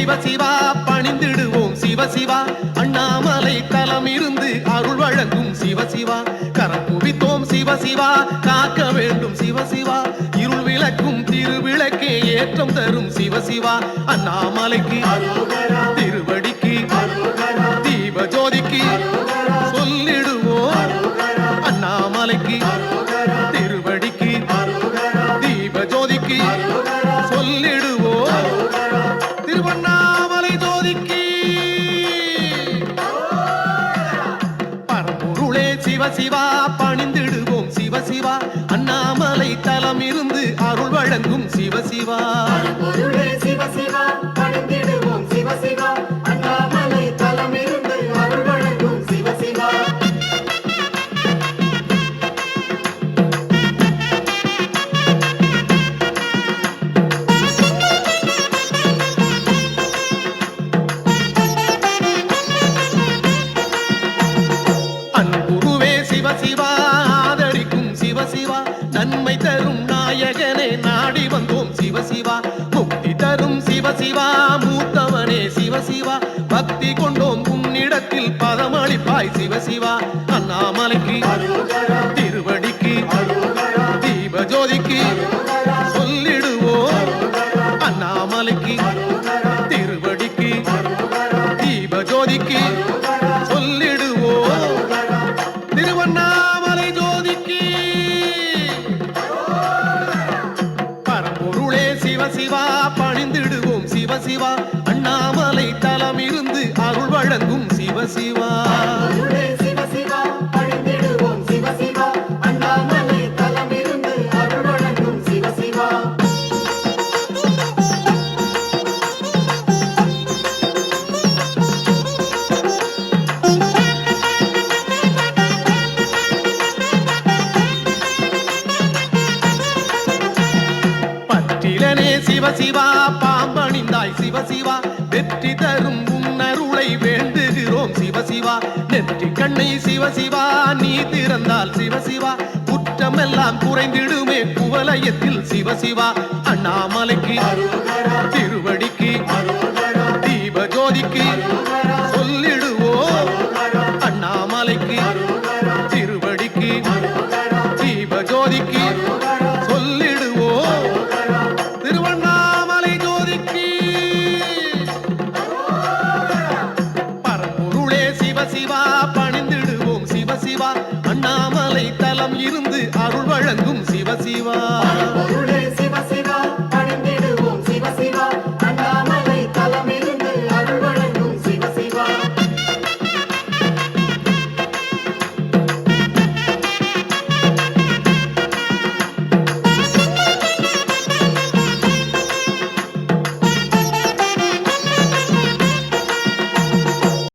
சிவசிவா பணிந்திடுவோம் சிவசிவா அண்ணாமலை தலம் இருந்து அருள் வழங்கும் சிவசிவா கரம் குவித்தோம் சிவசிவா காக்க வேண்டும் சிவசிவா இருள் விளக்கும் திருவிளக்கே ஏற்றம் தரும் சிவசிவா அண்ணாமலைக்கு திருவடிக்கு தீப ஜோதிக்கு சொல்லிடுவோம் அண்ணாமலைக்கு திருவடிக்கு தீப ஜோதிக்கு சொல்லிடுவோம் திருவண்ணாமலை ஜோதிக்கு பரம்பொருளே சிவசிவா பணிந்திடுவோம் சிவசிவா அண்ணாமலை தலம் இருந்து அருள் வழங்கும் சிவசிவா சிவசிவா பணிந்திடுவோம் சிவசிவா அண்ணாமலை தலம் இருந்து அருள் வழங்கும் சிவசிவா அன்புருவே சிவசிவா ஆதரிக்கும் சிவசிவா நன்மை தரும் நாயகனே நாடி வந்தோம் சிவசிவா முக்தி தரும் சிவசிவா மூத்தவனே சிவசிவா பக்தி கொண்டோம் உன்னிடத்தில் பதமளிப்பாய் சிவசிவா அண்ணாமலைக்கு திருவடிக்கு தீப ஜோதிக்கு சொல்லிடுவோம் அண்ணாமலைக்கு திருவடிக்கு தீப ஜோதிக்கு சொல்லிடுவோம் திருவண்ணாமலை ஜோதிக்கு பரம்பொருளே சிவசிவா பணிந்திடுவோம் சிவசிவா அண்ணாமலை தலம் இருந்து அருள் வழங்கும் சிவசிவா சிவசிவா பணிந்திடுவோம் சிவசிவா அண்ணாமலை தலம் இருந்து அருள் வழங்கும் சிவசிவா பற்றிலனே சிவசிவா பாம்பணிந்தாய் சிவசிவா வெற்றி தரும் உன்னருளை வேண்டுகிறோம் சிவசிவா நெற்றி கண்ணை சிவசிவா நீ திறந்தால் சிவசிவா குற்றமெல்லாம் குறைந்திடுமே குவலயத்தில் சிவசிவா அண்ணாமலைக்கு